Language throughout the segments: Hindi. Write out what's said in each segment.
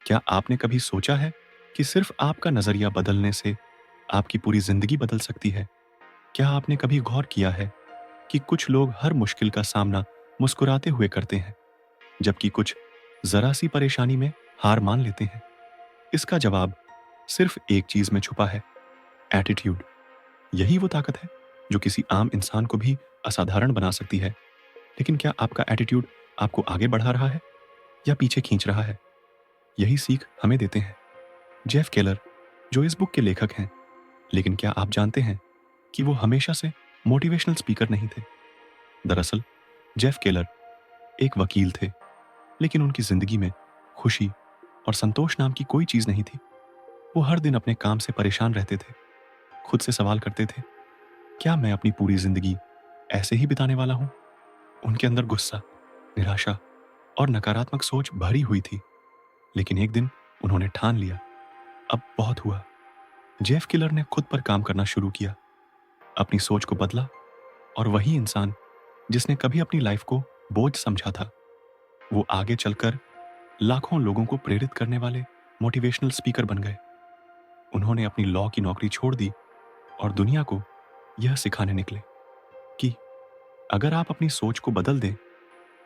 क्या आपने कभी सोचा है कि सिर्फ आपका नज़रिया बदलने से आपकी पूरी ज़िंदगी बदल सकती है? क्या आपने कभी गौर किया है कि कुछ लोग हर मुश्किल का सामना मुस्कुराते हुए करते हैं, जबकि कुछ ज़रा-सी परेशानी में हार मान लेते हैं? इसका जवाब सिर्फ एक चीज़ में छुपा है, एटीट्यूड। यही वो ताकत है जो किसी आम इंसान को भी असाधारण बना सकती है। लेकिन क्या आपका एटीट्यूड आपको आगे बढ़ा रहा है या पीछे खींच रहा है? यही सीख हमें देते हैं जेफ केलर, जो इस बुक के लेखक हैं। लेकिन क्या आप जानते हैं कि वो हमेशा से मोटिवेशनल स्पीकर नहीं थे? दरअसल जेफ केलर एक वकील थे, लेकिन उनकी जिंदगी में खुशी और संतोष नाम की कोई चीज नहीं थी। वो हर दिन अपने काम से परेशान रहते थे, खुद से सवाल करते थे, क्या मैं अपनी पूरी जिंदगी ऐसे ही बिताने वाला हूं? उनके अंदर गुस्सा, निराशा और नकारात्मक सोच भरी हुई थी। लेकिन एक दिन उन्होंने ठान लिया, अब बहुत हुआ। जेफ किलर ने खुद पर काम करना शुरू किया, अपनी सोच को बदला, और वही इंसान जिसने कभी अपनी लाइफ को बोझ समझा था, वो आगे चलकर लाखों लोगों को प्रेरित करने वाले मोटिवेशनल स्पीकर बन गए। उन्होंने अपनी लॉ की नौकरी छोड़ दी और दुनिया को यह सिखाने निकले कि अगर आप अपनी सोच को बदल दें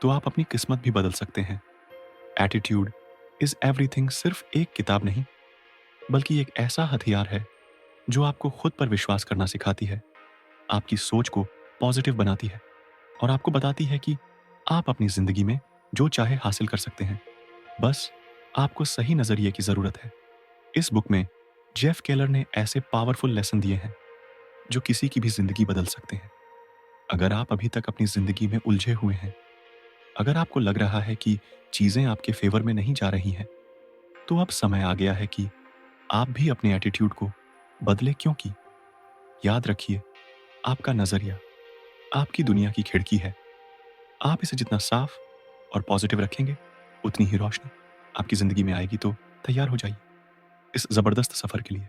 तो आप अपनी किस्मत भी बदल सकते हैं। एटीट्यूड इज एवरीथिंग सिर्फ एक किताब नहीं, बल्कि एक ऐसा हथियार है जो आपको खुद पर विश्वास करना सिखाती है, आपकी सोच को पॉजिटिव बनाती है और आपको बताती है कि आप अपनी जिंदगी में जो चाहे हासिल कर सकते हैं। बस आपको सही नजरिए की जरूरत है। इस बुक में जेफ केलर ने ऐसे पावरफुल लेसन दिए हैं जो किसी की भी जिंदगी बदल सकते हैं। अगर आप अभी तक अपनी जिंदगी में उलझे हुए हैं, अगर आपको लग रहा है कि चीजें आपके फेवर में नहीं जा रही हैं, तो अब समय आ गया है कि आप भी अपने एटीट्यूड को बदले, क्योंकि याद रखिए, आपका नजरिया आपकी दुनिया की खिड़की है। आप इसे जितना साफ और पॉजिटिव रखेंगे, उतनी ही रोशनी आपकी जिंदगी में आएगी। तो तैयार हो जाइए इस जबरदस्त सफर के लिए,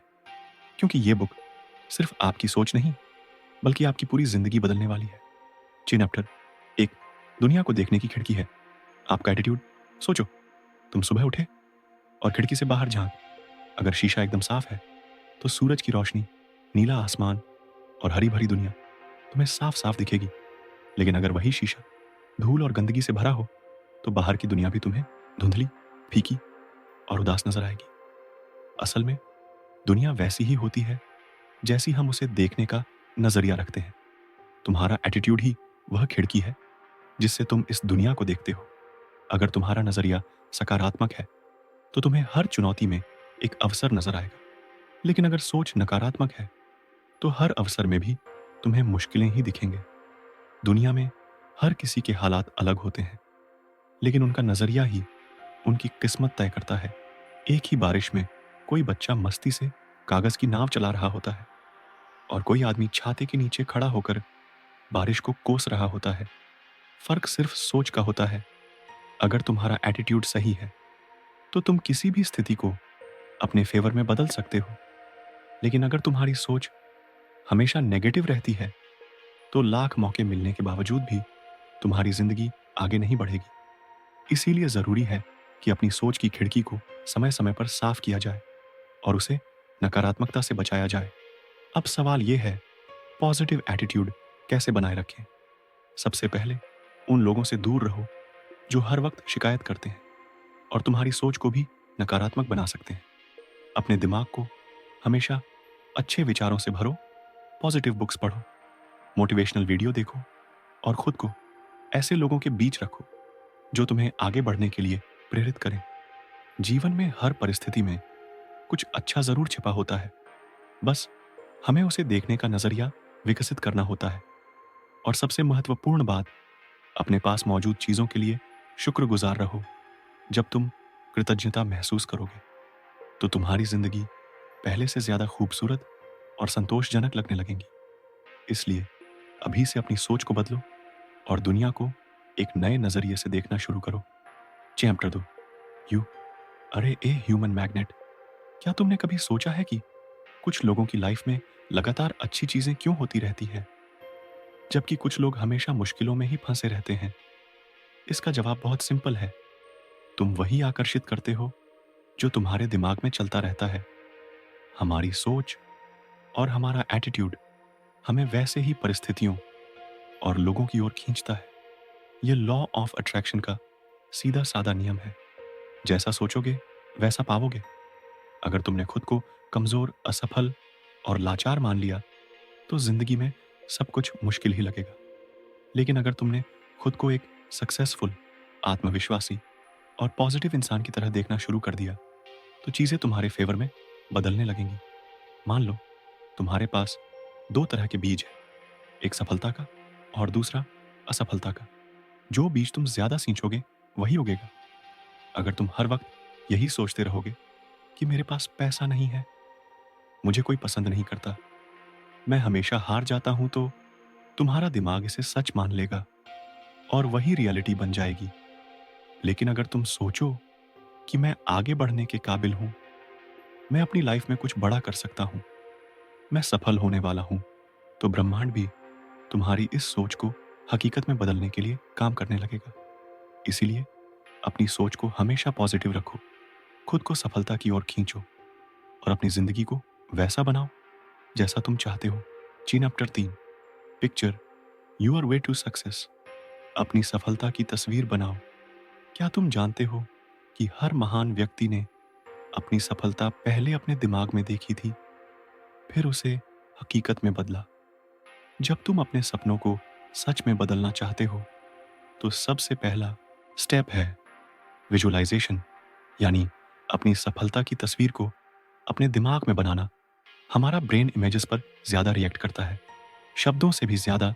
क्योंकि ये बुक सिर्फ आपकी सोच नहीं, बल्कि आपकी पूरी जिंदगी बदलने वाली है। चैप्टर एक, दुनिया को देखने की खिड़की है। आपका एटीट्यूड। सोचो, तुम सुबह उठे और खिड़की से बाहर झांक। अगर शीशा एकदम साफ है तो सूरज की रोशनी, नीला आसमान और हरी भरी दुनिया तुम्हें साफ साफ दिखेगी। लेकिन अगर वही शीशा धूल और गंदगी से भरा हो तो बाहर की दुनिया भी तुम्हें धुंधली, फीकी और उदास नजर आएगी। असल में दुनिया वैसी ही होती है जैसी हम उसे देखने का नजरिया रखते हैं। तुम्हारा एटीट्यूड ही वह खिड़की है जिससे तुम इस दुनिया को देखते हो। अगर तुम्हारा नजरिया सकारात्मक है तो तुम्हें हर चुनौती में एक अवसर नजर आएगा। लेकिन अगर सोच नकारात्मक है तो हर अवसर में भी तुम्हें मुश्किलें ही दिखेंगे। दुनिया में हर किसी के हालात अलग होते हैं, लेकिन उनका नजरिया ही उनकी किस्मत तय करता है। एक ही बारिश में कोई बच्चा मस्ती से कागज की नाव चला रहा होता है और कोई आदमी छाते के नीचे खड़ा होकर बारिश को कोस रहा होता है। फर्क सिर्फ सोच का होता है। अगर तुम्हारा एटीट्यूड सही है तो तुम किसी भी स्थिति को अपने फेवर में बदल सकते हो। लेकिन अगर तुम्हारी सोच हमेशा नेगेटिव रहती है तो लाख मौके मिलने के बावजूद भी तुम्हारी जिंदगी आगे नहीं बढ़ेगी। इसीलिए जरूरी है कि अपनी सोच की खिड़की को समय समय पर साफ किया जाए और उसे नकारात्मकता से बचाया जाए। अब सवाल यह है, पॉजिटिव एटीट्यूड कैसे बनाए रखें? सबसे पहले उन लोगों से दूर रहो जो हर वक्त शिकायत करते हैं और तुम्हारी सोच को भी नकारात्मक बना सकते हैं। अपने दिमाग को हमेशा अच्छे विचारों से भरो, पॉजिटिव बुक्स पढ़ो, मोटिवेशनल वीडियो देखो और खुद को ऐसे लोगों के बीच रखो जो तुम्हें आगे बढ़ने के लिए प्रेरित करें। जीवन में हर परिस्थिति में कुछ अच्छा जरूर छिपा होता है, बस हमें उसे देखने का नजरिया विकसित करना होता है। और सबसे महत्वपूर्ण बात, अपने पास मौजूद चीजों के लिए शुक्रगुजार रहो। जब तुम कृतज्ञता महसूस करोगे तो तुम्हारी जिंदगी पहले से ज्यादा खूबसूरत और संतोषजनक लगने लगेंगी। इसलिए अभी से अपनी सोच को बदलो और दुनिया को एक नए नजरिए से देखना शुरू करो। चैप्टर 2, यू अरे ए ह्यूमन मैग्नेट। क्या तुमने कभी सोचा है कि कुछ लोगों की लाइफ में लगातार अच्छी चीजें क्यों होती रहती हैं, जबकि कुछ लोग हमेशा मुश्किलों में ही फंसे रहते हैं? इसका जवाब बहुत सिंपल है, तुम वही आकर्षित करते हो जो तुम्हारे दिमाग में चलता रहता है। हमारी सोच और हमारा एटीट्यूड हमें वैसे ही परिस्थितियों और लोगों की ओर खींचता है। ये लॉ ऑफ अट्रैक्शन का सीधा साधा नियम है। जैसा सोचोगे वैसा पाओगे। अगर तुमने खुद को कमजोर, असफल और लाचार मान लिया तो जिंदगी में सब कुछ मुश्किल ही लगेगा। लेकिन अगर तुमने खुद को एक सक्सेसफुल, आत्मविश्वासी और पॉजिटिव इंसान की तरह देखना शुरू कर दिया तो चीजें तुम्हारे फेवर में बदलने लगेंगी। मान लो तुम्हारे पास दो तरह के बीज है, एक सफलता का और दूसरा असफलता का। जो बीज तुम ज्यादा सींचोगे वही उगेगा। अगर तुम हर वक्त यही सोचते रहोगे कि मेरे पास पैसा नहीं है, मुझे कोई पसंद नहीं करता, मैं हमेशा हार जाता हूं, तो तुम्हारा दिमाग इसे सच मान लेगा और वही रियलिटी बन जाएगी। लेकिन अगर तुम सोचो कि मैं आगे बढ़ने के काबिल हूं, मैं अपनी लाइफ में कुछ बड़ा कर सकता हूं, मैं सफल होने वाला हूं, तो ब्रह्मांड भी तुम्हारी इस सोच को हकीकत में बदलने के लिए काम करने लगेगा। इसीलिए अपनी सोच को हमेशा पॉजिटिव रखो, खुद को सफलता की ओर खींचो और अपनी जिंदगी को वैसा बनाओ जैसा तुम चाहते हो। चीन chapter 3, picture your way to success. अपनी सफलता की तस्वीर बनाओ। क्या तुम जानते हो कि हर महान व्यक्ति ने अपनी सफलता पहले अपने दिमाग में देखी थी, फिर उसे हकीकत में बदला। जब तुम अपने सपनों को सच में बदलना चाहते हो तो सबसे पहला स्टेप है विजुअलाइजेशन, यानी अपनी सफलता की तस्वीर को अपने दिमाग में बनाना। हमारा ब्रेन इमेजेस पर ज्यादा रिएक्ट करता है, शब्दों से भी ज्यादा।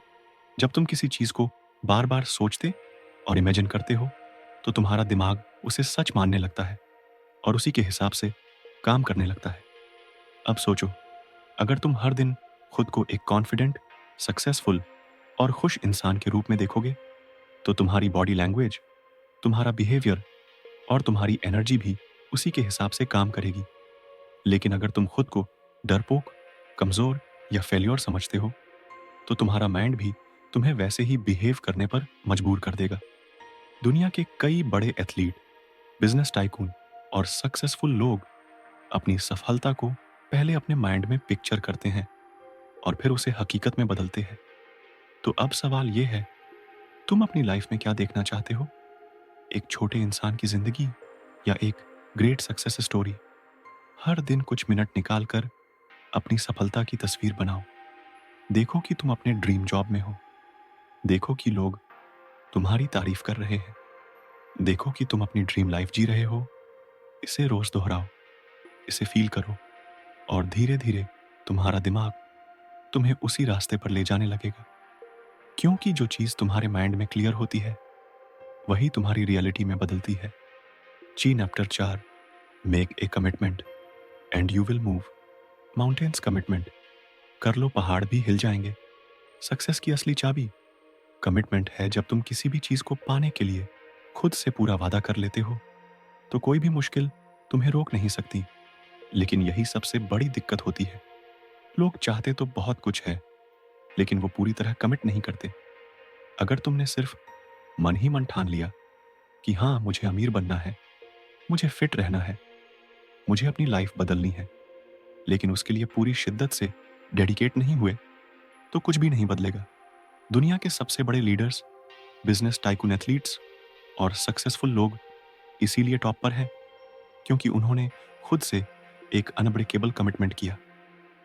जब तुम किसी चीज को बार बार सोचते और इमेजिन करते हो तो तुम्हारा दिमाग उसे सच मानने लगता है और उसी के हिसाब से काम करने लगता है। अब सोचो, अगर तुम हर दिन खुद को एक कॉन्फिडेंट, सक्सेसफुल और खुश इंसान के रूप में देखोगे तो तुम्हारी बॉडी लैंग्वेज, तुम्हारा बिहेवियर और तुम्हारी एनर्जी भी उसी के हिसाब से काम करेगी। लेकिन अगर तुम खुद को डरपोक, कमजोर या फेल्योर समझते हो तो तुम्हारा माइंड भी तुम्हें वैसे ही बिहेव करने पर मजबूर कर देगा। दुनिया के कई बड़े एथलीट, बिजनेस टाइकून और सक्सेसफुल लोग अपनी सफलता को पहले अपने माइंड में पिक्चर करते हैं और फिर उसे हकीकत में बदलते हैं। तो अब सवाल यह है, तुम अपनी लाइफ में क्या देखना चाहते हो? एक छोटे इंसान की जिंदगी या एक ग्रेट सक्सेस स्टोरी? हर दिन कुछ मिनट निकाल कर अपनी सफलता की तस्वीर बनाओ। देखो कि तुम अपने ड्रीम जॉब में हो। देखो कि लोग तुम्हारी तारीफ कर रहे हैं। देखो कि तुम अपनी ड्रीम लाइफ जी रहे हो। इसे रोज दोहराओ, इसे फील करो और धीरे धीरे तुम्हारा दिमाग तुम्हें उसी रास्ते पर ले जाने लगेगा। क्योंकि जो चीज तुम्हारे माइंड में क्लियर होती है वही तुम्हारी रियलिटी में बदलती है। चीन chapter 4, make a commitment and you will move mountains. Commitment कर लो, पहाड़ भी हिल जाएंगे। सक्सेस की असली चाबी कमिटमेंट है। जब तुम किसी भी चीज को पाने के लिए खुद से पूरा वादा कर लेते हो तो कोई भी मुश्किल तुम्हें रोक नहीं सकती। लेकिन यही सबसे बड़ी दिक्कत होती है, लोग चाहते तो बहुत कुछ है लेकिन वो पूरी तरह कमिट नहीं करते। अगर तुमने सिर्फ मन ही मन ठान लिया कि हाँ, मुझे अमीर बनना है, मुझे फिट रहना है, मुझे अपनी लाइफ बदलनी है, लेकिन उसके लिए पूरी शिद्दत से डेडिकेट नहीं हुए तो कुछ भी नहीं बदलेगा। दुनिया के सबसे बड़े लीडर्स, बिजनेस टाइकून, एथलीट्स और सक्सेसफुल लोग इसीलिए टॉप पर हैं क्योंकि उन्होंने खुद से एक अनब्रेकेबल कमिटमेंट किया।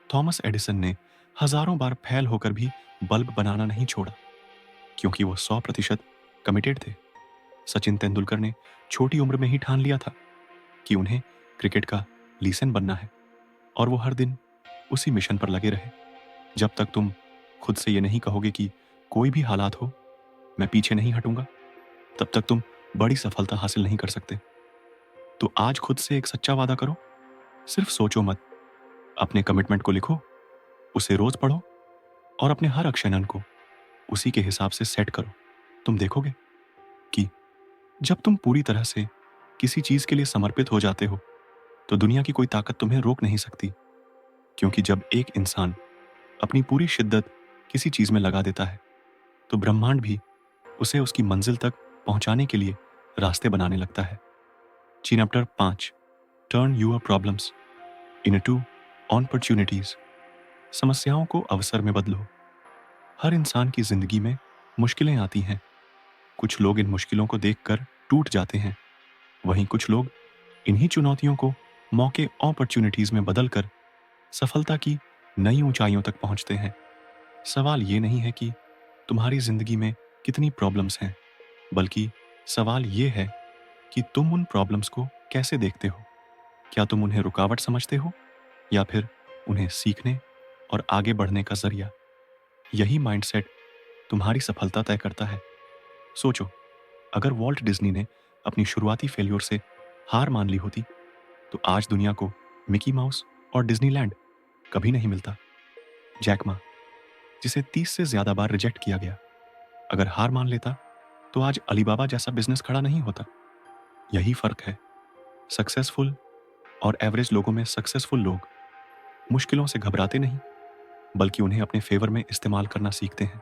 थॉमस एडिसन ने हजारों बार फेल होकर भी बल्ब बनाना नहीं छोड़ा क्योंकि वो 100% कमिटेड थे। सचिन तेंदुलकर ने छोटी उम्र में ही ठान लिया था कि उन्हें क्रिकेट का लीजेंड बनना है और वो हर दिन उसी मिशन पर लगे रहे। जब तक तुम खुद से ये नहीं कहोगे कि कोई भी हालात हो मैं पीछे नहीं हटूंगा, तब तक तुम बड़ी सफलता हासिल नहीं कर सकते। तो आज खुद से एक सच्चा वादा करो। सिर्फ सोचो मत, अपने कमिटमेंट को लिखो, उसे रोज पढ़ो और अपने हर अक्षरन को उसी के हिसाब से सेट करो। तुम देखोगे कि जब तुम पूरी तरह से किसी चीज के लिए समर्पित हो जाते हो तो दुनिया की कोई ताकत तुम्हें रोक नहीं सकती। क्योंकि जब एक इंसान अपनी पूरी शिद्दत किसी चीज में लगा देता है तो ब्रह्मांड भी उसे उसकी मंजिल तक पहुंचाने के लिए रास्ते बनाने लगता है। चीन chapter 5, turn your problems into opportunities. समस्याओं को अवसर में बदलो। हर इंसान की जिंदगी में मुश्किलें आती हैं। कुछ लोग इन मुश्किलों को देखकर टूट जाते हैं, वहीं कुछ लोग इन्हीं चुनौतियों को मौके अपॉर्चुनिटीज में बदलकर सफलता की नई ऊंचाइयों तक पहुंचते हैं। सवाल ये नहीं है कि तुम्हारी जिंदगी में कितनी प्रॉब्लम्स हैं, बल्कि सवाल ये है कि तुम उन प्रॉब्लम्स को कैसे देखते हो। क्या तुम उन्हें रुकावट समझते हो या फिर उन्हें सीखने और आगे बढ़ने का जरिया। यही माइंडसेट तुम्हारी सफलता तय करता है। सोचो, अगर वॉल्ट डिज्नी ने अपनी शुरुआती फेल्योर से हार मान ली होती तो आज दुनिया को मिकी माउस और डिज्नीलैंड कभी नहीं मिलता। जैक मा, जिसे 30 से ज्यादा बार रिजेक्ट किया गया, अगर हार मान लेता तो आज अलीबाबा जैसा बिजनेस खड़ा नहीं होता। यही फर्क है। सक्सेसफुल और एवरेज लोगों में सक्सेसफुल लोग मुश्किलों से घबराते नहीं, बल्कि उन्हें अपने फेवर में इस्तेमाल करना सीखते हैं।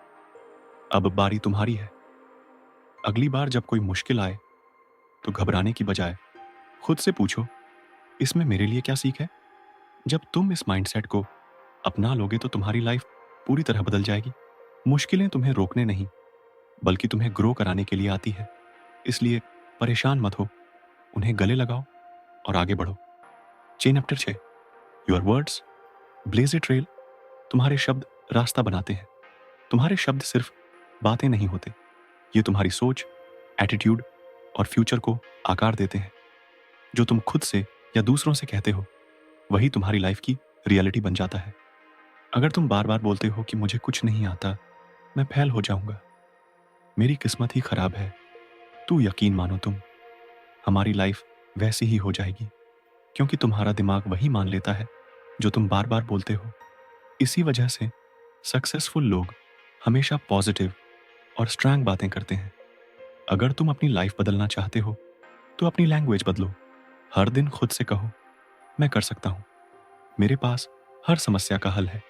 अब बारी तुम्हारी है। अगली बार जब कोई मुश्किल आए तो घबराने की बजाय खुद से पूछो, इसमें मेरे लिए क्या सीख है। जब तुम इस माइंडसेट को अपना लोगे तो तुम्हारी लाइफ पूरी तरह बदल जाएगी। मुश्किलें तुम्हें रोकने नहीं, बल्कि तुम्हें ग्रो कराने के लिए आती है। इसलिए परेशान मत हो, उन्हें गले लगाओ और आगे बढ़ो। Chapter 6, your words blaze a trail. तुम्हारे शब्द रास्ता बनाते हैं। तुम्हारे शब्द सिर्फ बातें नहीं होते, ये तुम्हारी सोच, एटीट्यूड और फ्यूचर को आकार देते हैं। जो तुम खुद से या दूसरों से कहते हो, वही तुम्हारी लाइफ की रियलिटी बन जाता है। अगर तुम बार बार बोलते हो कि मुझे कुछ नहीं आता, मैं फेल हो जाऊंगा, मेरी किस्मत ही खराब है, तो यकीन मानो हमारी लाइफ वैसी ही हो जाएगी, क्योंकि तुम्हारा दिमाग वही मान लेता है जो तुम बार बार बोलते हो। इसी वजह से सक्सेसफुल लोग हमेशा पॉजिटिव और स्ट्रांग बातें करते हैं। अगर तुम अपनी लाइफ बदलना चाहते हो तो अपनी लैंग्वेज बदलो। हर दिन खुद से कहो, मैं कर सकता हूं, मेरे पास हर समस्या का हल है,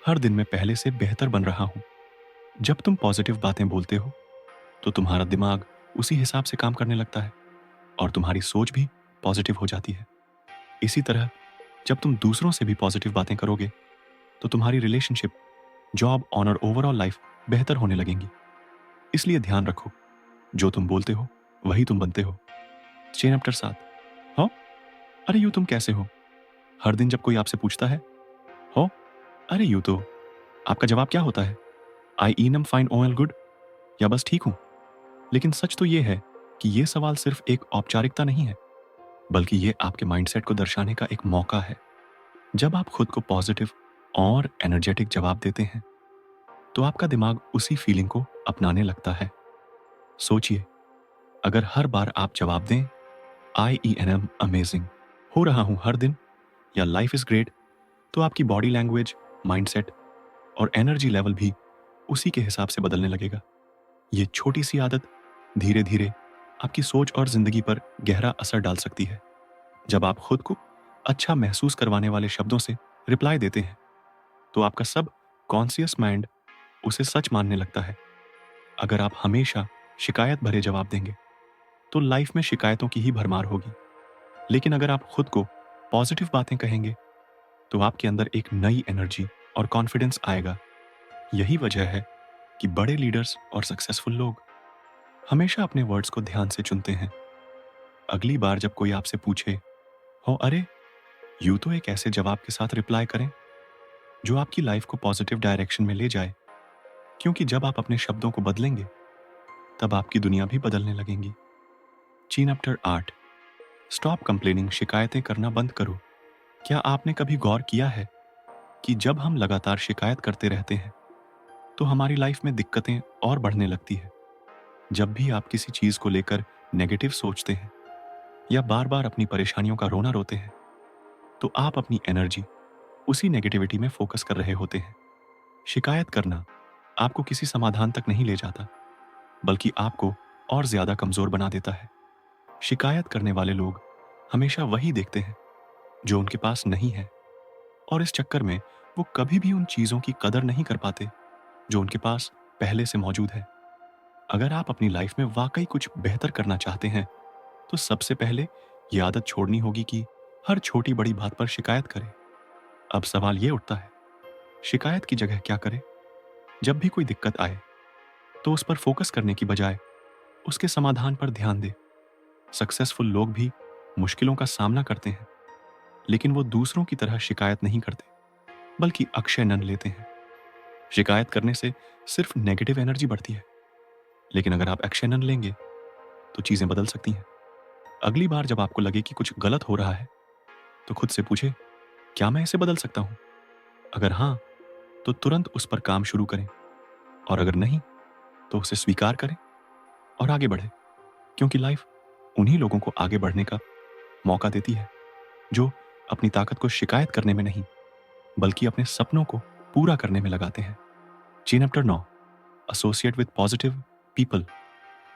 हर दिन मैं पहले से बेहतर बन रहा हूं। जब तुम पॉजिटिव बातें बोलते हो तो तुम्हारा दिमाग उसी हिसाब से काम करने लगता है और तुम्हारी सोच भी पॉजिटिव हो जाती है। इसी तरह जब तुम दूसरों से भी पॉजिटिव बातें करोगे तो तुम्हारी relationship, job, honour, overall life बेहतर होने लगेंगी। इसलिए ध्यान रखो, जो तुम बोलते हो वही तुम बनते हो। चैप्टर 7, हो अरे यूं तुम कैसे हो। हर दिन जब कोई आपसे पूछता है, हो अरे यूं तो आपका जवाब क्या होता है? आई ईन एम फाइन ऑल गुड, या बस ठीक हूं। लेकिन सच तो यह है कि यह सवाल सिर्फ एक औपचारिकता नहीं है, बल्कि यह आपके माइंडसेट को दर्शाने का एक मौका है। जब आप खुद को पॉजिटिव और एनर्जेटिक जवाब देते हैं तो आपका दिमाग उसी फीलिंग को अपनाने लगता है। सोचिए, अगर हर बार आप जवाब दें, आई ई एन एम अमेजिंग, हो रहा हूं हर दिन, या लाइफ इज ग्रेट, तो आपकी बॉडी लैंग्वेज, माइंडसेट और एनर्जी लेवल भी उसी के हिसाब से बदलने लगेगा। ये छोटी सी आदत धीरे धीरे आपकी सोच और जिंदगी पर गहरा असर डाल सकती है। जब आप खुद को अच्छा महसूस करवाने वाले शब्दों से रिप्लाई देते हैं तो आपका सब कॉन्शियस माइंड उसे सच मानने लगता है। अगर आप हमेशा शिकायत भरे जवाब देंगे तो लाइफ में शिकायतों की ही भरमार होगी। लेकिन अगर आप खुद को पॉजिटिव बातें कहेंगे तो आपके अंदर एक नई एनर्जी और कॉन्फिडेंस आएगा। यही वजह है कि बड़े लीडर्स और सक्सेसफुल लोग हमेशा अपने वर्ड्स को ध्यान से चुनते हैं। अगली बार जब कोई आपसे पूछे, हो अरे यूं तो एक ऐसे जवाब के साथ रिप्लाई करें जो आपकी लाइफ को पॉजिटिव डायरेक्शन में ले जाए, क्योंकि जब आप अपने शब्दों को बदलेंगे तब आपकी दुनिया भी बदलने लगेंगी। Chapter 8, stop complaining. शिकायतें करना बंद करो। क्या आपने कभी गौर किया है कि जब हम लगातार शिकायत करते रहते हैं तो हमारी लाइफ में दिक्कतें और बढ़ने लगती है। जब भी आप किसी चीज को लेकर नेगेटिव सोचते हैं या बार बार अपनी परेशानियों का रोना रोते हैं तो आप अपनी एनर्जी उसी नेगेटिविटी में फोकस कर रहे होते हैं। शिकायत करना आपको किसी समाधान तक नहीं ले जाता, बल्कि आपको और ज्यादा कमजोर बना देता है। शिकायत करने वाले लोग हमेशा वही देखते हैं जो उनके पास नहीं है, और इस चक्कर में वो कभी भी उन चीजों की कदर नहीं कर पाते जो उनके पास पहले से मौजूद है। अगर आप अपनी लाइफ में वाकई कुछ बेहतर करना चाहते हैं तो सबसे पहले ये आदत छोड़नी होगी कि हर छोटी बड़ी बात पर शिकायत करे। अब सवाल ये उठता है, शिकायत की जगह क्या करें? जब भी कोई दिक्कत आए तो उस पर फोकस करने की बजाय उसके समाधान पर ध्यान दे। सक्सेसफुल लोग भी मुश्किलों का सामना करते हैं, लेकिन वो दूसरों की तरह शिकायत नहीं करते, बल्कि अक्षय नन लेते हैं। शिकायत करने से सिर्फ नेगेटिव एनर्जी बढ़ती है, लेकिन अगर आप एक्शन नन लेंगे तो चीजें बदल सकती हैं। अगली बार जब आपको लगे कि कुछ गलत हो रहा है, तो खुद से पूछे, क्या मैं इसे बदल सकता हूं? अगर हाँ, तो तुरंत उस पर काम शुरू करें, और अगर नहीं, तो उसे स्वीकार करें और आगे बढ़े। क्योंकि लाइफ उन्हीं लोगों को आगे बढ़ने का मौका देती है जो अपनी ताकत को शिकायत करने में नहीं, बल्कि अपने सपनों को पूरा करने में लगाते हैं। Chapter 9, associate with positive people.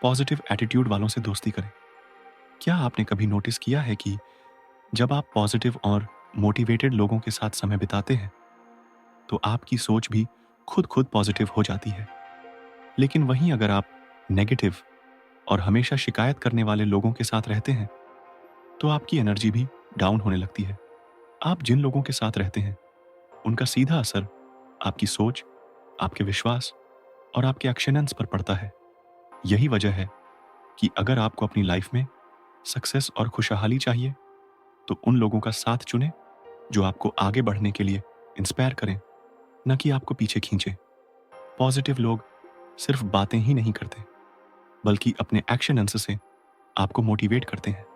Positive attitude वालों से दोस्ती करें। क्या आपने कभी नोटिस किया है कि जब आप पॉजिटिव और मोटिवेटेड लोगों के साथ समय बिताते हैं, तो आपकी सोच भी खुद खुद पॉजिटिव हो जाती है। लेकिन वहीं अगर आप नेगेटिव और हमेशा शिकायत करने वाले लोगों के साथ रहते हैं, तो आपकी एनर्जी भी डाउन होने लगती है। आप जिन लोगों के साथ रहते हैं, उनका सीधा असर आपकी सोच, आपके विश्वास और आपके एक्शंस पर पड़ता है। यही वजह है कि अगर आपको अपनी लाइफ में सक्सेस और खुशहाली चाहिए, तो उन लोगों का साथ चुनें जो आपको आगे बढ़ने के लिए इंस्पायर करें, न कि आपको पीछे खींचे। पॉजिटिव लोग सिर्फ बातें ही नहीं करते, बल्कि अपने एक्शंस से आपको मोटिवेट करते हैं।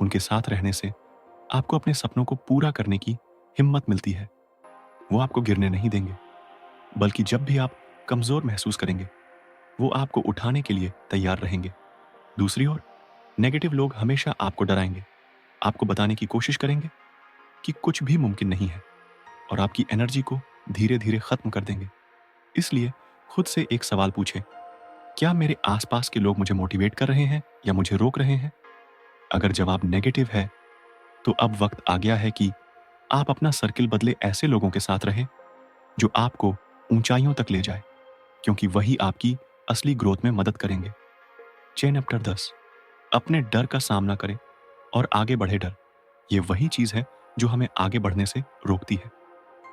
उनके साथ रहने से आपको अपने सपनों को पूरा करने की हिम्मत मिलती है। वो आपको गिरने नहीं देंगे, बल्कि जब भी आप कमजोर महसूस करेंगे, वो आपको उठाने के लिए तैयार रहेंगे। दूसरी ओर नेगेटिव लोग हमेशा आपको डराएंगे, आपको बताने की कोशिश करेंगे कि कुछ भी मुमकिन नहीं है, और आपकी एनर्जी को धीरे धीरे खत्म कर देंगे। इसलिए खुद से एक सवाल पूछें, क्या मेरे आसपास के लोग मुझे मोटिवेट कर रहे हैं या मुझे रोक रहे हैं? अगर जवाब नेगेटिव है, तो अब वक्त आ गया है कि आप अपना सर्किल बदले ऐसे लोगों के साथ रहें जो आपको ऊंचाइयों तक ले जाए, क्योंकि वही आपकी असली ग्रोथ में मदद करेंगे। चैप्टर 10, अपने डर का सामना करें और आगे बढ़े। डर ये वही चीज है जो हमें आगे बढ़ने से रोकती है,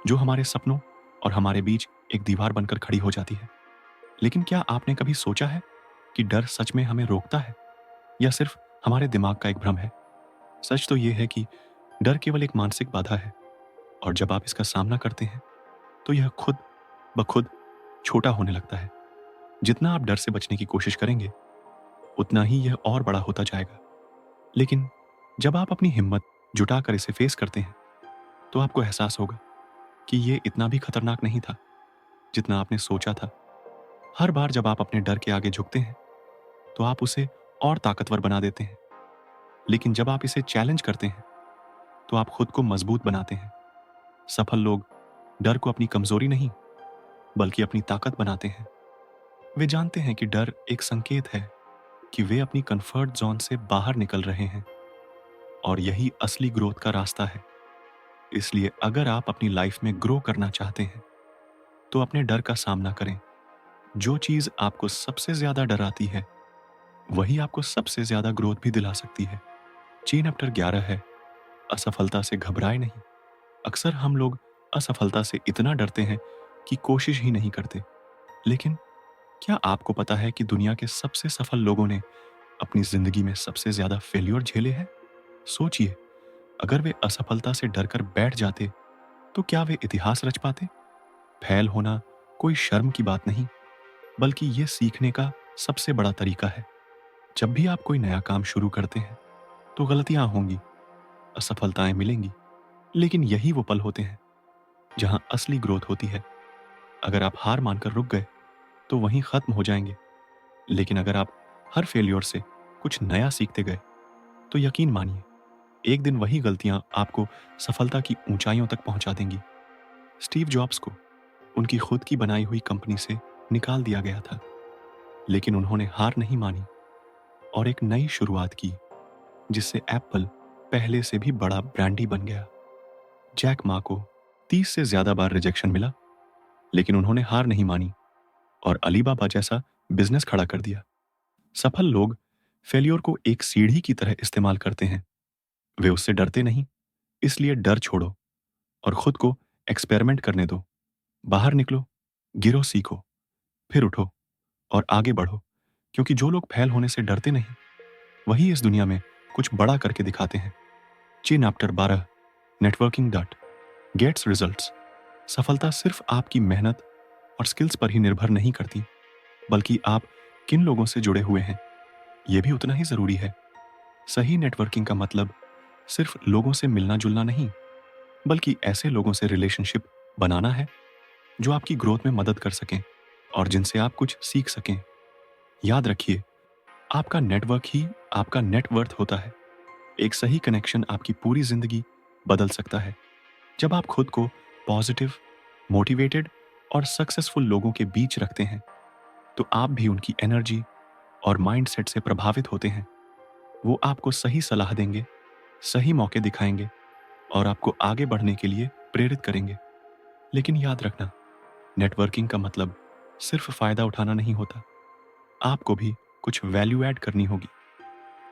जो हमारे सपनों और हमारे बीच एक दीवार बनकर खड़ी हो जाती है। लेकिन क्या आपने कभी सोचा है कि डर सच में हमें रोकता है या सिर्फ हमारे दिमाग का एक भ्रम है? सच तो यह है कि डर केवल एक मानसिक बाधा है, और जब आप इसका सामना करते हैं, तो यह खुद ब खुद छोटा होने लगता है। जितना आप डर से बचने की कोशिश करेंगे, उतना ही यह और बड़ा होता जाएगा। लेकिन जब आप अपनी हिम्मत जुटाकर इसे फेस करते हैं, तो आपको एहसास होगा कि यह इतना भी खतरनाक नहीं था जितना आपने सोचा था। हर बार जब आप अपने डर के आगे झुकते हैं, तो आप उसे और ताकतवर बना देते हैं। लेकिन जब आप इसे चैलेंज करते हैं, तो आप खुद को मजबूत बनाते हैं। सफल लोग डर को अपनी कमजोरी नहीं, बल्कि अपनी ताकत बनाते हैं। वे जानते हैं कि डर एक संकेत है कि वे अपनी कंफर्ट जोन से बाहर निकल रहे हैं, और यही असली ग्रोथ का रास्ता है। इसलिए अगर आप अपनी लाइफ में ग्रो करना चाहते हैं, तो अपने डर का सामना करें। जो चीज आपको सबसे ज्यादा डराती है, वही आपको सबसे ज्यादा ग्रोथ भी दिला सकती है। चैप्टर 11 है, असफलता से घबराए नहीं। अक्सर हम लोग असफलता से इतना डरते हैं कि कोशिश ही नहीं करते। लेकिन क्या आपको पता है कि दुनिया के सबसे सफल लोगों ने अपनी जिंदगी में सबसे ज्यादा फेल्योर झेले हैं? सोचिए, अगर वे असफलता से डरकर बैठ जाते, तो क्या वे इतिहास रच पाते? फेल होना कोई शर्म की बात नहीं, बल्कि ये सीखने का सबसे बड़ा तरीका है। जब भी आप कोई नया काम शुरू करते हैं, तो गलतियां होंगी, असफलताएं मिलेंगी, लेकिन यही वो पल होते हैं जहां असली ग्रोथ होती है। अगर आप हार मानकर रुक गए, तो वहीं खत्म हो जाएंगे। लेकिन अगर आप हर फेल्योर से कुछ नया सीखते गए, तो यकीन मानिए, एक दिन वही गलतियां आपको सफलता की ऊंचाइयों तक पहुंचा देंगी। स्टीव जॉब्स को उनकी खुद की बनाई हुई कंपनी से निकाल दिया गया था, लेकिन उन्होंने हार नहीं मानी और एक नई शुरुआत की, जिससे एप्पल पहले से भी बड़ा ब्रांड ही बन गया। जैक मा को 30 से ज्यादा बार रिजेक्शन मिला, लेकिन उन्होंने हार नहीं मानी और अलीबाबा जैसा बिजनेस खड़ा कर दिया। सफल लोग फेलियर को एक सीढ़ी की तरह इस्तेमाल करते हैं। वे उससे डरते नहीं, इसलिए डर छोड़ो और खुद को एक्सपेरिमेंट करने दो। बाहर निकलो, गिरो, सीखो, फिर उठो और आगे बढ़ो। क्योंकि जो लोग फेल होने से डरते नहीं, वही इस दुनिया में कुछ बड़ा करके दिखाते हैं। चेन after 12 networking dot gets results. सफलता सिर्फ आपकी मेहनत और स्किल्स पर ही निर्भर नहीं करती, बल्कि आप किन लोगों से जुड़े हुए हैं, यह भी उतना ही जरूरी है। सही नेटवर्किंग का मतलब सिर्फ लोगों से मिलना जुलना नहीं, बल्कि ऐसे लोगों से रिलेशनशिप बनाना है जो आपकी ग्रोथ में मदद कर सकें और जिनसे आप कुछ सीख सकें। याद रखिए, आपका नेटवर्क ही आपका नेटवर्थ होता है। एक सही कनेक्शन आपकी पूरी जिंदगी बदल सकता है। जब आप खुद को पॉजिटिव, मोटिवेटेड और सक्सेसफुल लोगों के बीच रखते हैं, तो आप भी उनकी एनर्जी और माइंडसेट से प्रभावित होते हैं। वो आपको सही सलाह देंगे, सही मौके दिखाएंगे और आपको आगे बढ़ने के लिए प्रेरित करेंगे। लेकिन याद रखना, नेटवर्किंग का मतलब सिर्फ फायदा उठाना नहीं होता। आपको भी कुछ वैल्यू ऐड करनी होगी।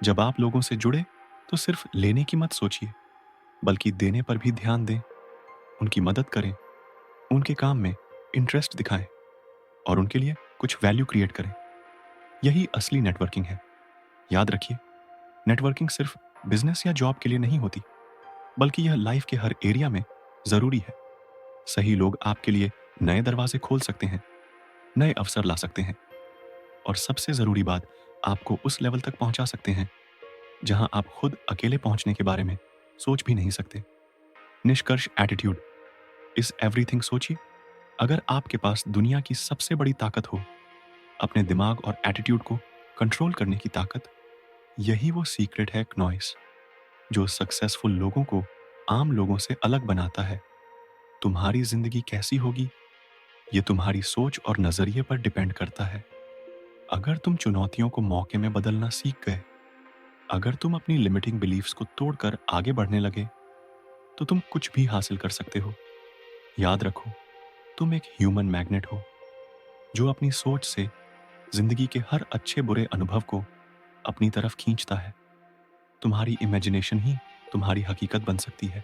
जब आप लोगों से जुड़े, तो सिर्फ लेने की मत सोचिए, बल्कि देने पर भी ध्यान दें। उनकी मदद करें, उनके काम में इंटरेस्ट दिखाएं और उनके लिए कुछ वैल्यू क्रिएट करें। यही असली नेटवर्किंग है। याद रखिए, नेटवर्किंग सिर्फ बिजनेस या जॉब के लिए नहीं होती, बल्कि यह लाइफ के हर एरिया में जरूरी है। सही लोग आपके लिए नए दरवाजे खोल सकते हैं, नए अवसर ला सकते हैं और सबसे जरूरी बात, आपको उस लेवल तक पहुंचा सकते हैं जहां आप खुद अकेले पहुंचने के बारे में सोच भी नहीं सकते। निष्कर्ष, एटीट्यूड इज एवरीथिंग। सोचिए, अगर आपके पास दुनिया की सबसे बड़ी ताकत हो, अपने दिमाग और एटीट्यूड को कंट्रोल करने की ताकत, यही वो सीक्रेट है नॉइस जो सक्सेसफुल लोगों को आम लोगों से अलग बनाता है। तुम्हारी जिंदगी कैसी होगी, ये तुम्हारी सोच और नजरिए पर डिपेंड करता है। अगर तुम चुनौतियों को मौके में बदलना सीख गए, अगर तुम अपनी लिमिटिंग बिलीफ्स को तोड़कर आगे बढ़ने लगे, तो तुम कुछ भी हासिल कर सकते हो। याद रखो, तुम एक ह्यूमन मैग्नेट हो जो अपनी सोच से जिंदगी के हर अच्छे बुरे अनुभव को अपनी तरफ खींचता है। तुम्हारी इमेजिनेशन ही तुम्हारी हकीकत बन सकती है।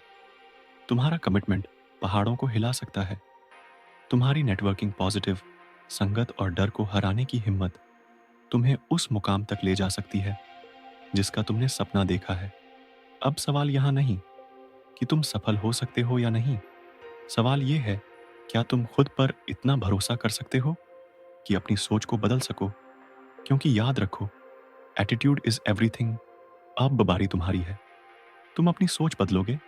तुम्हारा कमिटमेंट पहाड़ों को हिला सकता है। तुम्हारी नेटवर्किंग, पॉजिटिव संगत और डर को हराने की हिम्मत तुम्हें उस मुकाम तक ले जा सकती है जिसका तुमने सपना देखा है। अब सवाल यहां नहीं कि तुम सफल हो सकते हो या नहीं, सवाल यह है, क्या तुम खुद पर इतना भरोसा कर सकते हो कि अपनी सोच को बदल सको। क्योंकि याद रखो, एटीट्यूड इज एवरीथिंग। अब बारी तुम्हारी है। तुम अपनी सोच बदलोगे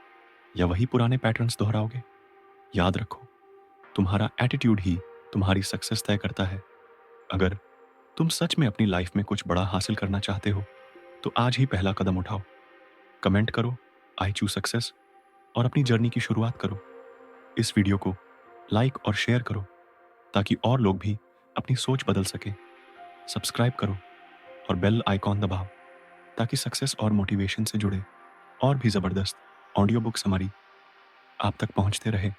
या वही पुराने पैटर्न्स दोहराओगे। याद रखो, तुम्हारा एटीट्यूड ही तुम्हारी सक्सेस तय करता है। अगर तुम सच में अपनी लाइफ में कुछ बड़ा हासिल करना चाहते हो, तो आज ही पहला कदम उठाओ। कमेंट करो, आई चूज सक्सेस, और अपनी जर्नी की शुरुआत करो। इस वीडियो को लाइक और शेयर करो ताकि और लोग भी अपनी सोच बदल सके। सब्सक्राइब करो और बेल आइकॉन दबाओ ताकि सक्सेस और मोटिवेशन से जुड़े और भी ज़बरदस्त ऑडियो बुक्स हमारी आप तक पहुंचते रहे।